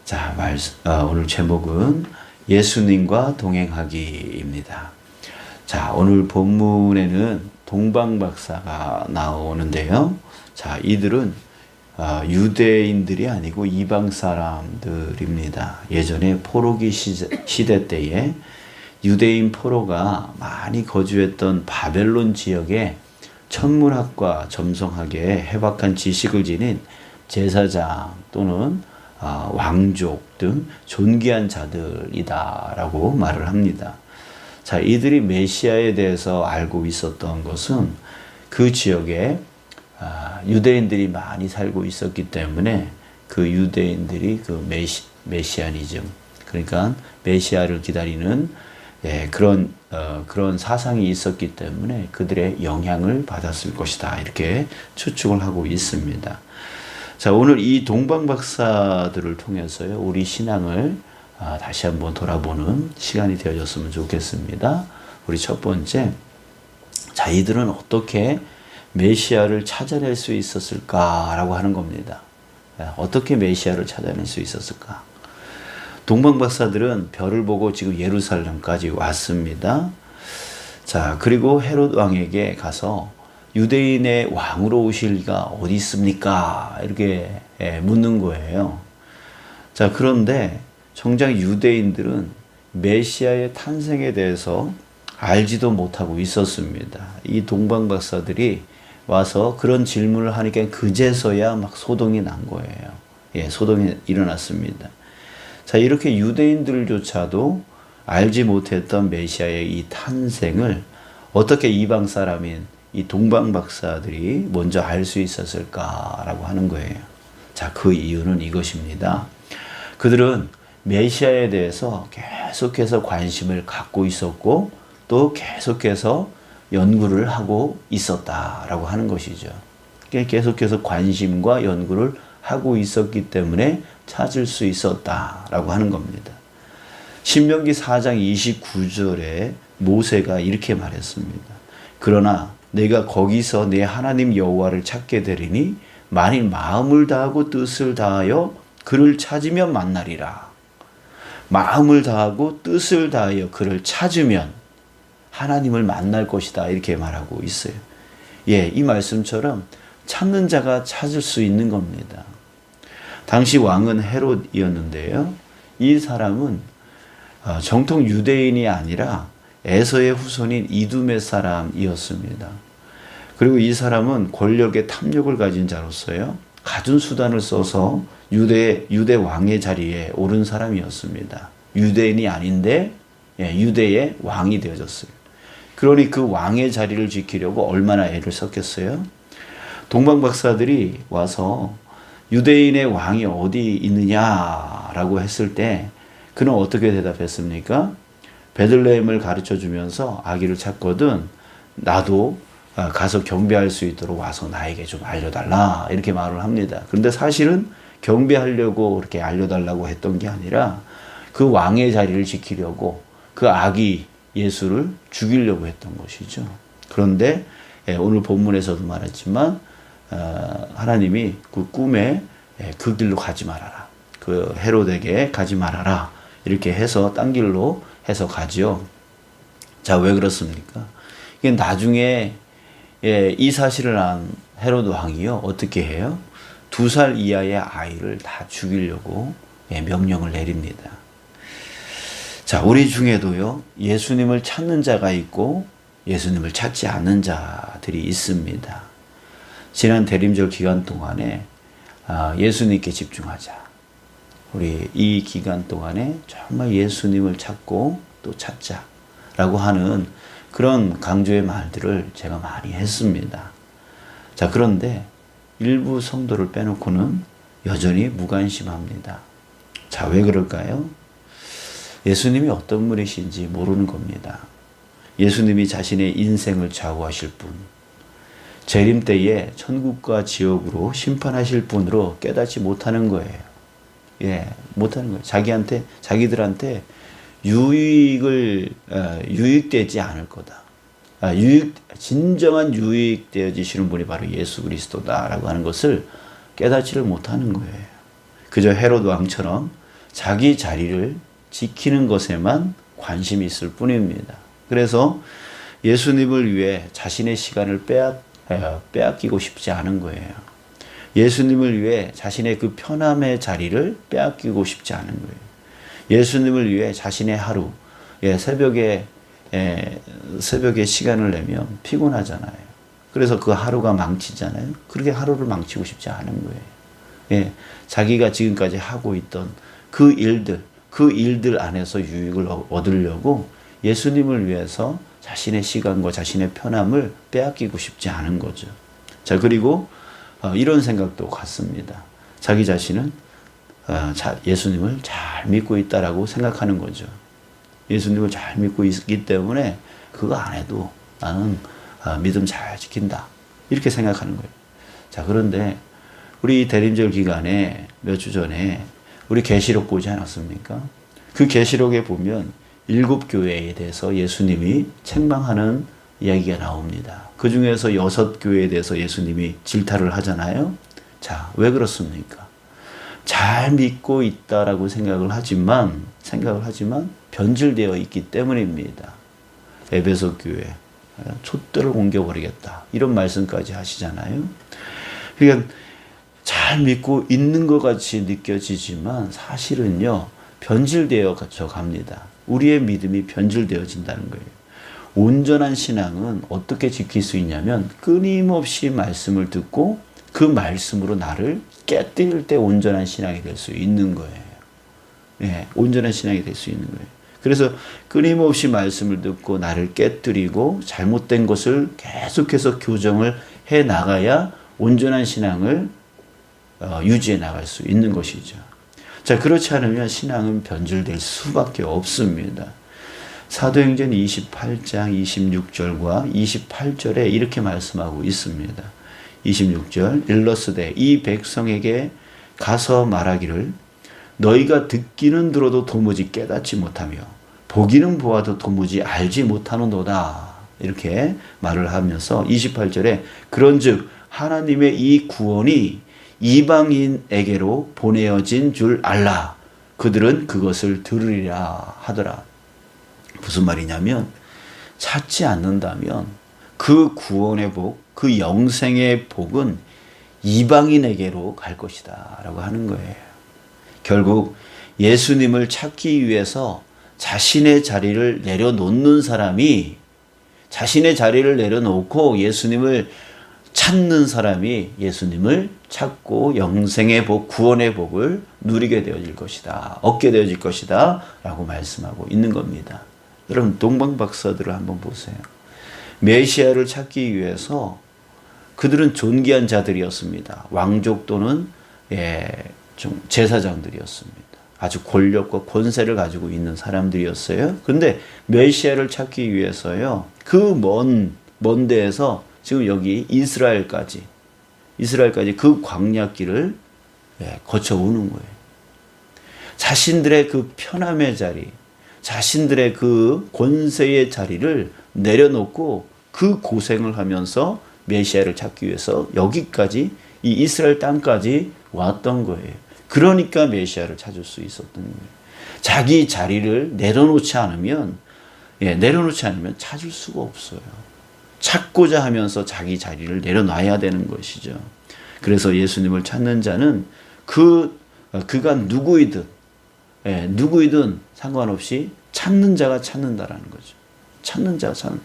자, 오늘 제목은 예수님과 동행하기입니다. 자, 오늘 본문에는 동방박사가 나오는데요. 자, 이들은 유대인들이 아니고 이방 사람들입니다. 예전에 포로기 시대 때에 유대인 포로가 많이 거주했던 바벨론 지역에 천문학과 점성학에 해박한 지식을 지닌 제사장 또는 왕족 등 존귀한 자들이다라고 말을 합니다. 자, 이들이 메시아에 대해서 알고 있었던 것은 그 지역에 유대인들이 많이 살고 있었기 때문에 그 유대인들이 그 메시아니즘, 그러니까 메시아를 기다리는 그런 사상이 있었기 때문에 그들의 영향을 받았을 것이다, 이렇게 추측을 하고 있습니다. 자, 오늘 이 동방박사들을 통해서요, 우리 신앙을 다시 한번 돌아보는 시간이 되어졌으면 좋겠습니다. 우리 첫 번째, 자, 이들은 어떻게 메시아를 찾아낼 수 있었을까라고 하는 겁니다. 어떻게 메시아를 찾아낼 수 있었을까? 동방박사들은 별을 보고 지금 예루살렘까지 왔습니다. 자, 그리고 헤롯 왕에게 가서 유대인의 왕으로 오실 리가 어디 있습니까? 이렇게 묻는 거예요. 자, 그런데 정작 유대인들은 메시아의 탄생에 대해서 알지도 못하고 있었습니다. 이 동방박사들이 와서 그런 질문을 하니까 그제서야 막 소동이 난 거예요. 소동이 일어났습니다. 자, 이렇게 유대인들조차도 알지 못했던 메시아의 이 탄생을 어떻게 이방 사람인 이 동방박사들이 먼저 알 수 있었을까라고 하는 거예요. 자, 그 이유는 이것입니다. 그들은 메시아에 대해서 계속해서 관심을 갖고 있었고 또 계속해서 연구를 하고 있었다라고 하는 것이죠. 계속해서 관심과 연구를 하고 있었기 때문에 찾을 수 있었다라고 하는 겁니다. 신명기 4장 29절에 모세가 이렇게 말했습니다. 그러나 내가 거기서 내 하나님 여호와를 찾게 되리니 만일 마음을 다하고 뜻을 다하여 그를 찾으면 만나리라. 마음을 다하고 뜻을 다하여 그를 찾으면 하나님을 만날 것이다, 이렇게 말하고 있어요. 이 말씀처럼 찾는 자가 찾을 수 있는 겁니다. 당시 왕은 헤롯이었는데요. 이 사람은 정통 유대인이 아니라 에서의 후손인 이두메 사람이었습니다. 그리고 이 사람은 권력의 탐욕을 가진 자로서요, 갖은 수단을 써서 유대 왕의 자리에 오른 사람이었습니다. 유대인이 아닌데 유대의 왕이 되어졌어요. 그러니 그 왕의 자리를 지키려고 얼마나 애를 썼겠어요? 동방박사들이 와서 유대인의 왕이 어디 있느냐라고 했을 때 그는 어떻게 대답했습니까? 베들레헴을 가르쳐 주면서 아기를 찾거든 나도 가서 경배할 수 있도록 와서 나에게 좀 알려달라, 이렇게 말을 합니다. 그런데 사실은 경배하려고 그렇게 알려달라고 했던 게 아니라 그 왕의 자리를 지키려고 그 아기 예수를 죽이려고 했던 것이죠. 그런데 오늘 본문에서도 말했지만 하나님이 그 꿈에 그 길로 가지 말아라, 그 헤롯에게 가지 말아라, 이렇게 해서 딴 길로 해서 가지요. 자, 왜 그렇습니까? 이게 나중에 이 사실을 안 헤롯 왕이요, 어떻게 해요? 2살 이하의 아이를 다 죽이려고 명령을 내립니다. 자, 우리 중에도요, 예수님을 찾는 자가 있고 예수님을 찾지 않는 자들이 있습니다. 지난 대림절 기간 동안에 예수님께 집중하자. 우리 이 기간 동안에 정말 예수님을 찾고 또 찾자라고 하는 그런 강조의 말들을 제가 많이 했습니다. 자, 그런데 일부 성도를 빼놓고는 여전히 무관심합니다. 자, 왜 그럴까요? 예수님이 어떤 분이신지 모르는 겁니다. 예수님이 자신의 인생을 좌우하실 분, 재림 때에 천국과 지옥으로 심판하실 분으로 깨닫지 못하는 거예요. 못하는 거예요. 자기들한테 유익되지 않을 거다. 진정한 유익되어지시는 분이 바로 예수 그리스도다라고 하는 것을 깨닫지를 못하는 거예요. 그저 헤롯 왕처럼 자기 자리를 지키는 것에만 관심이 있을 뿐입니다. 그래서 예수님을 위해 자신의 시간을 빼앗기고 싶지 않은 거예요. 예수님을 위해 자신의 그 편함의 자리를 빼앗기고 싶지 않은 거예요. 예수님을 위해 자신의 하루, 새벽에 시간을 내면 피곤하잖아요. 그래서 그 하루가 망치잖아요. 그렇게 하루를 망치고 싶지 않은 거예요. 자기가 지금까지 하고 있던 그 일들 안에서 유익을 얻으려고 예수님을 위해서 자신의 시간과 자신의 편함을 빼앗기고 싶지 않은 거죠. 자, 그리고 이런 생각도 같습니다. 자기 자신은 예수님을 잘 믿고 있다라고 생각하는 거죠. 예수님을 잘 믿고 있기 때문에 그거 안 해도 나는 믿음 잘 지킨다. 이렇게 생각하는 거예요. 자, 그런데 우리 대림절 기간에 몇 주 전에 우리 계시록 보지 않았습니까? 그 계시록에 보면 7교회에 대해서 예수님이 책망하는 이야기가 나옵니다. 그 중에서 6교회에 대해서 예수님이 질타를 하잖아요. 자, 왜 그렇습니까? 잘 믿고 있다라고 생각을 하지만 변질되어 있기 때문입니다. 에베소 교회 촛대를 옮겨버리겠다. 이런 말씀까지 하시잖아요. 그러니까 잘 믿고 있는 것 같이 느껴지지만 사실은요, 변질되어 갑니다. 우리의 믿음이 변질되어진다는 거예요. 온전한 신앙은 어떻게 지킬 수 있냐면 끊임없이 말씀을 듣고 그 말씀으로 나를 깨뜨릴 때 온전한 신앙이 될 수 있는 거예요. 온전한 신앙이 될 수 있는 거예요. 그래서 끊임없이 말씀을 듣고 나를 깨뜨리고 잘못된 것을 계속해서 교정을 해 나가야 온전한 신앙을 유지해 나갈 수 있는 것이죠. 자, 그렇지 않으면 신앙은 변질될 수밖에 없습니다. 사도행전 28장 26절과 28절에 이렇게 말씀하고 있습니다. 26절 일러스되 이 백성에게 가서 말하기를 너희가 듣기는 들어도 도무지 깨닫지 못하며 보기는 보아도 도무지 알지 못하는도다. 이렇게 말을 하면서 28절에 그런즉 하나님의 이 구원이 이방인에게로 보내어진 줄 알라. 그들은 그것을 들으리라 하더라. 무슨 말이냐면 찾지 않는다면 그 구원의 복, 그 영생의 복은 이방인에게로 갈 것이다 라고 하는 거예요. 결국 예수님을 찾기 위해서 자신의 자리를 내려놓는 사람이 자신의 자리를 내려놓고 예수님을 찾는 사람이 예수님을 찾고 영생의 복, 구원의 복을 누리게 되어질 것이다. 얻게 되어질 것이다. 라고 말씀하고 있는 겁니다. 여러분, 동방박사들을 한번 보세요. 메시아를 찾기 위해서 그들은 존귀한 자들이었습니다. 왕족 또는 좀 제사장들이었습니다. 아주 권력과 권세를 가지고 있는 사람들이었어요. 근데 메시아를 찾기 위해서요. 그 먼 데에서 지금 여기 이스라엘까지 그 광야길을 거쳐오는 거예요. 자신들의 그 편함의 자리, 자신들의 그 권세의 자리를 내려놓고 그 고생을 하면서 메시아를 찾기 위해서 여기까지 이 이스라엘 땅까지 왔던 거예요. 그러니까 메시아를 찾을 수 있었던 거예요. 자기 자리를 내려놓지 않으면 찾을 수가 없어요. 찾고자 하면서 자기 자리를 내려놔야 되는 것이죠. 그래서 예수님을 찾는 자는 그가 누구이든 상관없이 찾는 자가 찾는다라는 거죠. 찾는 자가 찾는.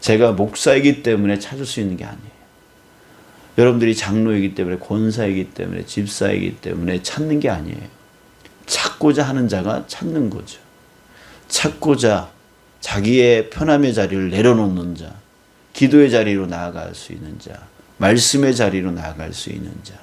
제가 목사이기 때문에 찾을 수 있는 게 아니에요. 여러분들이 장로이기 때문에, 권사이기 때문에, 집사이기 때문에 찾는 게 아니에요. 찾고자 하는 자가 찾는 거죠. 찾고자 자기의 편함의 자리를 내려놓는 자, 기도의 자리로 나아갈 수 있는 자, 말씀의 자리로 나아갈 수 있는 자,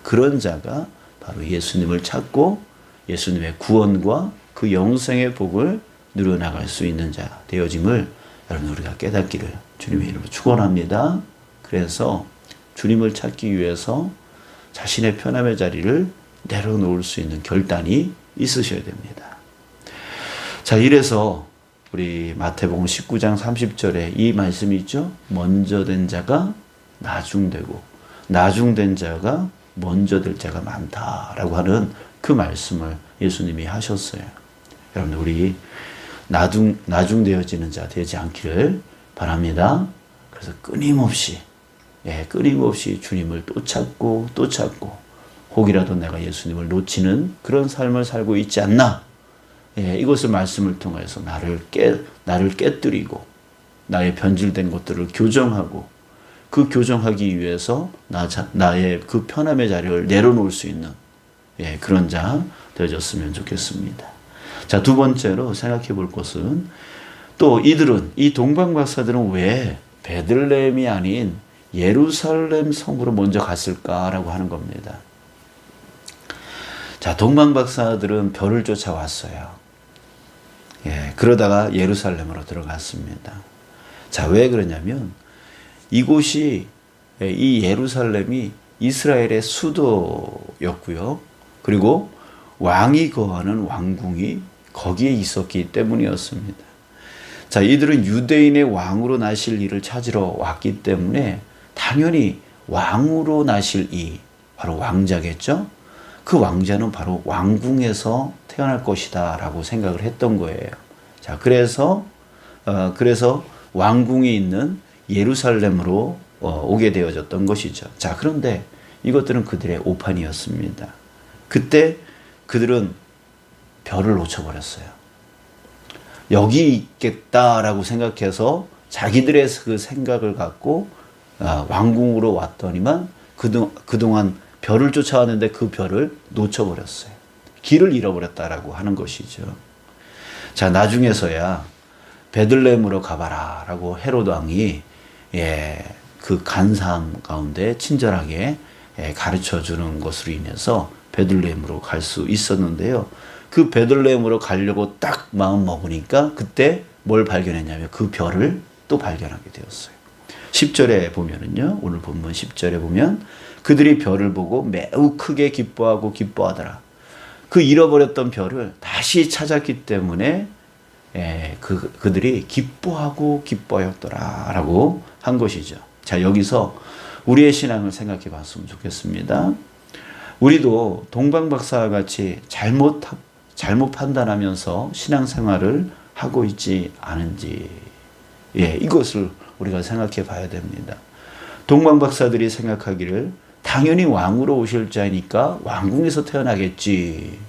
그런 자가 바로 예수님을 찾고 예수님의 구원과 그 영생의 복을 누려나갈 수 있는 자 되어짐을 여러분 우리가 깨닫기를 주님의 이름으로 축원합니다. 그래서 주님을 찾기 위해서 자신의 편함의 자리를 내려놓을 수 있는 결단이 있으셔야 됩니다. 자, 이래서 우리 마태복음 19장 30절에 이 말씀이 있죠. 먼저 된 자가 나중되고 나중된 자가 먼저 될 자가 많다라고 하는 그 말씀을 예수님이 하셨어요. 여러분들 우리 나중되어지는 자 되지 않기를 바랍니다. 그래서 끊임없이 주님을 또 찾고 또 찾고 혹이라도 내가 예수님을 놓치는 그런 삶을 살고 있지 않나. 이것을 말씀을 통해서 나를 깨뜨리고 나의 변질된 것들을 교정하고 그 교정하기 위해서 나의 그 편함의 자리를 내려놓을 수 있는 그런 자 되어졌으면 좋겠습니다. 자, 두 번째로 생각해 볼 것은 또 이 동방박사들은 왜 베들레헴이 아닌 예루살렘 성으로 먼저 갔을까라고 하는 겁니다. 자, 동방박사들은 별을 쫓아왔어요. 그러다가 예루살렘으로 들어갔습니다. 자, 왜 그러냐면 이 예루살렘이 이스라엘의 수도였고요. 그리고 왕이 거하는 왕궁이 거기에 있었기 때문이었습니다. 자, 이들은 유대인의 왕으로 나실 이를 찾으러 왔기 때문에 당연히 왕으로 나실 이, 바로 왕자겠죠? 그 왕자는 바로 왕궁에서 태어날 것이다 라고 생각을 했던 거예요. 자, 그래서 왕궁이 있는 예루살렘으로 오게 되어졌던 것이죠. 자, 그런데 이것들은 그들의 오판이었습니다. 그때 그들은 별을 놓쳐버렸어요. 여기 있겠다라고 생각해서 자기들의 그 생각을 갖고 왕궁으로 왔더니만 그동안 별을 쫓아왔는데 그 별을 놓쳐버렸어요. 길을 잃어버렸다라고 하는 것이죠. 자, 나중에서야 베들레헴으로 가봐라 라고 헤롯 왕이 그 간사함 가운데 친절하게 가르쳐 주는 것으로 인해서 베들레헴으로 갈 수 있었는데요. 그 베들레헴으로 가려고 딱 마음 먹으니까 그때 뭘 발견했냐면 그 별을 또 발견하게 되었어요. 10절에 보면은요, 오늘 본문 10절에 보면 그들이 별을 보고 매우 크게 기뻐하더라. 그 잃어버렸던 별을 다시 찾았기 때문에 그들이 기뻐하였더라 라고 한 것이죠. 자, 여기서 우리의 신앙을 생각해 봤으면 좋겠습니다. 우리도 동방박사와 같이 잘못 판단하면서 신앙생활을 하고 있지 않은지, 이것을 우리가 생각해 봐야 됩니다. 동방박사들이 생각하기를 당연히 왕으로 오실 자니까 왕궁에서 태어나겠지,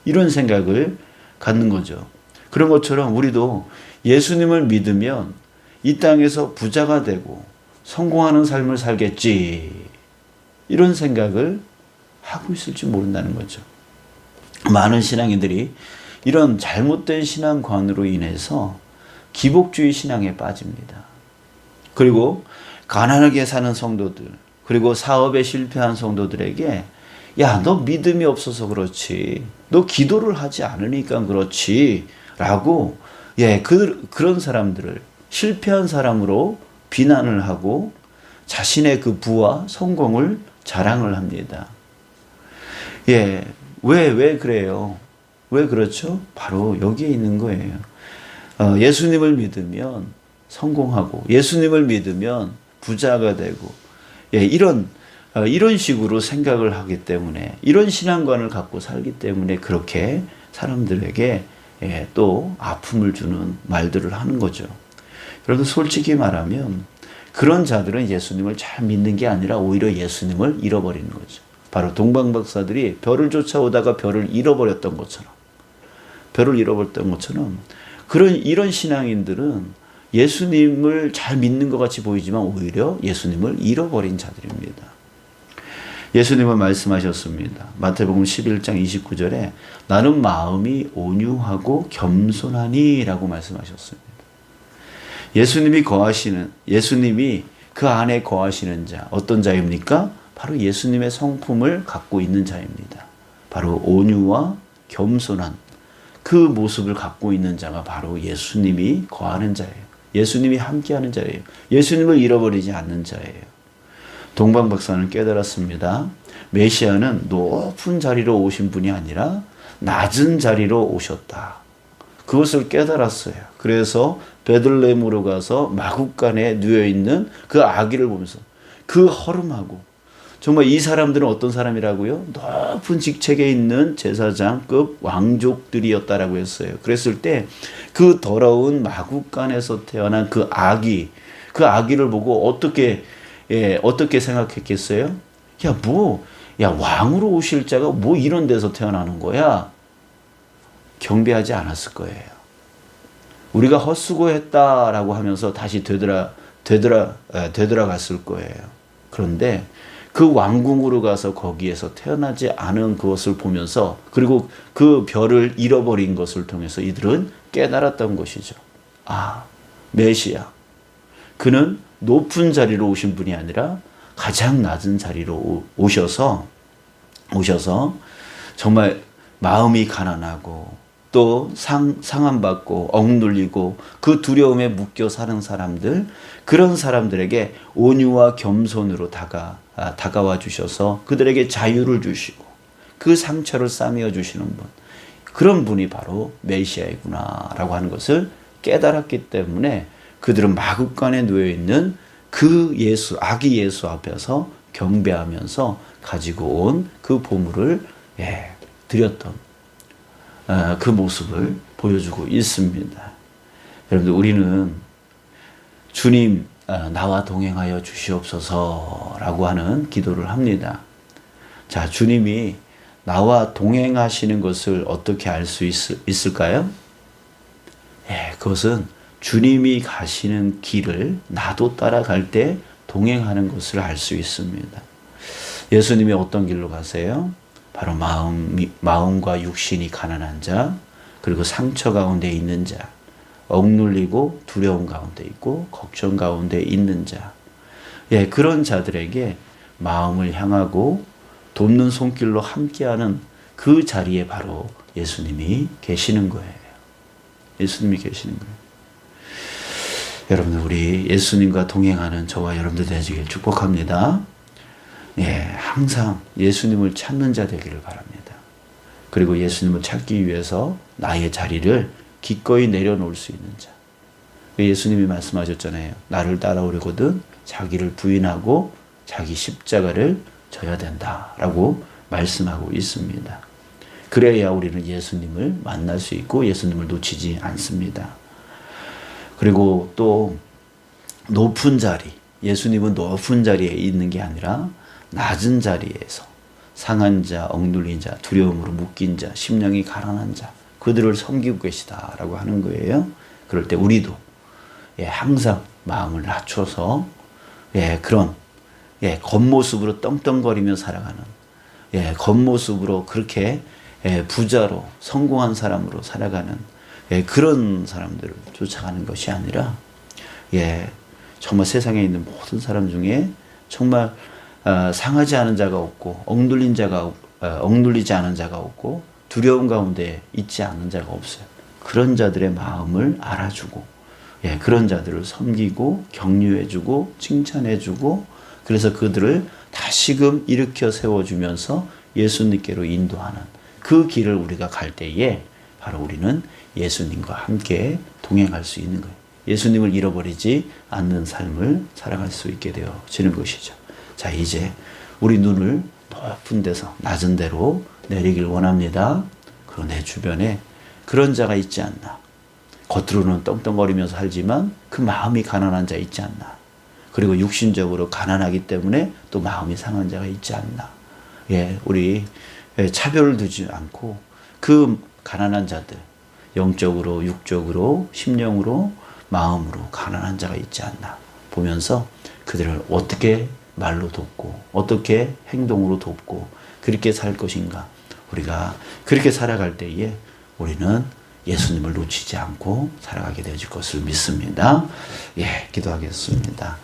이런 생각을 갖는 거죠. 그런 것처럼 우리도 예수님을 믿으면 이 땅에서 부자가 되고 성공하는 삶을 살겠지, 이런 생각을 하고 있을지 모른다는 거죠. 많은 신앙인들이 이런 잘못된 신앙관으로 인해서 기복주의 신앙에 빠집니다. 그리고 가난하게 사는 성도들, 그리고 사업에 실패한 성도들에게 야, 너 믿음이 없어서 그렇지, 너 기도를 하지 않으니까 그렇지 라고 그런 사람들을 실패한 사람으로 비난을 하고 자신의 그 부와 성공을 자랑을 합니다. 왜 그래요? 왜 그렇죠? 바로 여기에 있는 거예요. 예수님을 믿으면 성공하고 예수님을 믿으면 부자가 되고 이런 식으로 생각을 하기 때문에, 이런 신앙관을 갖고 살기 때문에 그렇게 사람들에게 또 아픔을 주는 말들을 하는 거죠. 여러분, 솔직히 말하면 그런 자들은 예수님을 잘 믿는 게 아니라 오히려 예수님을 잃어버리는 거죠. 바로 동방박사들이 별을 쫓아오다가 별을 잃어버렸던 것처럼, 이런 신앙인들은 예수님을 잘 믿는 것 같이 보이지만 오히려 예수님을 잃어버린 자들입니다. 예수님은 말씀하셨습니다. 마태복음 11장 29절에 나는 마음이 온유하고 겸손하니 라고 말씀하셨습니다. 예수님이 그 안에 거하시는 자, 어떤 자입니까? 바로 예수님의 성품을 갖고 있는 자입니다. 바로 온유와 겸손한 그 모습을 갖고 있는 자가 바로 예수님이 거하는 자예요. 예수님이 함께하는 자예요. 예수님을 잃어버리지 않는 자예요. 동방박사는 깨달았습니다. 메시아는 높은 자리로 오신 분이 아니라 낮은 자리로 오셨다. 그것을 깨달았어요. 그래서 베들레헴으로 가서 마구간에 누워있는 그 아기를 보면서 그 허름하고 정말 이 사람들은 어떤 사람이라고요? 높은 직책에 있는 제사장급 왕족들이었다라고 했어요. 그랬을 때 그 더러운 마구간에서 태어난 그 아기를 보고 어떻게 생각했겠어요? 야, 왕으로 오실 자가 뭐 이런 데서 태어나는 거야? 경배하지 않았을 거예요. 우리가 헛수고했다라고 하면서 다시 되돌아갔을 거예요. 그런데 그 왕궁으로 가서 거기에서 태어나지 않은 그것을 보면서, 그리고 그 별을 잃어버린 것을 통해서 이들은 깨달았던 것이죠. 아, 메시아. 그는 높은 자리로 오신 분이 아니라 가장 낮은 자리로 오셔서 정말 마음이 가난하고 또 상함받고 억눌리고 그 두려움에 묶여 사는 사람들, 그런 사람들에게 온유와 겸손으로 다가와 주셔서 그들에게 자유를 주시고 그 상처를 싸매어 주시는 분, 그런 분이 바로 메시아이구나라고 하는 것을 깨달았기 때문에 그들은 마구간에 놓여 있는 그 예수, 아기 예수 앞에서 경배하면서 가지고 온 그 보물을 드렸던 그 모습을 보여주고 있습니다. 여러분들, 우리는 주님 나와 동행하여 주시옵소서라고 하는 기도를 합니다. 자, 주님이 나와 동행하시는 것을 어떻게 알 수 있을까요? 그것은 주님이 가시는 길을 나도 따라갈 때 동행하는 것을 알 수 있습니다. 예수님이 어떤 길로 가세요? 바로 마음과 육신이 가난한 자, 그리고 상처 가운데 있는 자, 억눌리고 두려움 가운데 있고 걱정 가운데 있는 자, 그런 자들에게 마음을 향하고 돕는 손길로 함께하는 그 자리에 바로 예수님이 계시는 거예요. 예수님이 계시는 거예요. 여러분들, 우리 예수님과 동행하는 저와 여러분들 되시길 축복합니다. 항상 예수님을 찾는 자 되기를 바랍니다. 그리고 예수님을 찾기 위해서 나의 자리를 기꺼이 내려놓을 수 있는 자. 예수님이 말씀하셨잖아요. 나를 따라오려거든 자기를 부인하고 자기 십자가를 져야 된다라고 말씀하고 있습니다. 그래야 우리는 예수님을 만날 수 있고 예수님을 놓치지 않습니다. 그리고 또 높은 자리, 예수님은 높은 자리에 있는 게 아니라 낮은 자리에서 상한 자, 억눌린 자, 두려움으로 묶인 자, 심령이 가난한 자, 그들을 섬기고 계시다라고 하는 거예요. 그럴 때 우리도 항상 마음을 낮춰서 그런 겉모습으로 떵떵거리며 살아가는, 겉모습으로 그렇게 부자로 성공한 사람으로 살아가는 그런 사람들을 쫓아가는 것이 아니라 정말 세상에 있는 모든 사람 중에 정말 상하지 않은 자가 없고 억눌리지 않은 자가 없고 두려움 가운데 있지 않은 자가 없어요. 그런 자들의 마음을 알아주고 그런 자들을 섬기고 격려해주고 칭찬해주고, 그래서 그들을 다시금 일으켜 세워주면서 예수님께로 인도하는 그 길을 우리가 갈 때에 바로 우리는 예수님과 함께 동행할 수 있는 거예요. 예수님을 잃어버리지 않는 삶을 살아갈 수 있게 되어지는 것이죠. 자, 이제 우리 눈을 높은 데서 낮은 데로 내리길 원합니다. 그리고 내 주변에 그런 자가 있지 않나. 겉으로는 떵떵거리면서 살지만 그 마음이 가난한 자 있지 않나. 그리고 육신적으로 가난하기 때문에 또 마음이 상한 자가 있지 않나. 우리 차별을 두지 않고 그 가난한 자들, 영적으로, 육적으로, 심령으로, 마음으로 가난한 자가 있지 않나 보면서 그들을 어떻게 말로 돕고 어떻게 행동으로 돕고 그렇게 살 것인가. 우리가 그렇게 살아갈 때에 우리는 예수님을 놓치지 않고 살아가게 되어질 것을 믿습니다. 기도하겠습니다.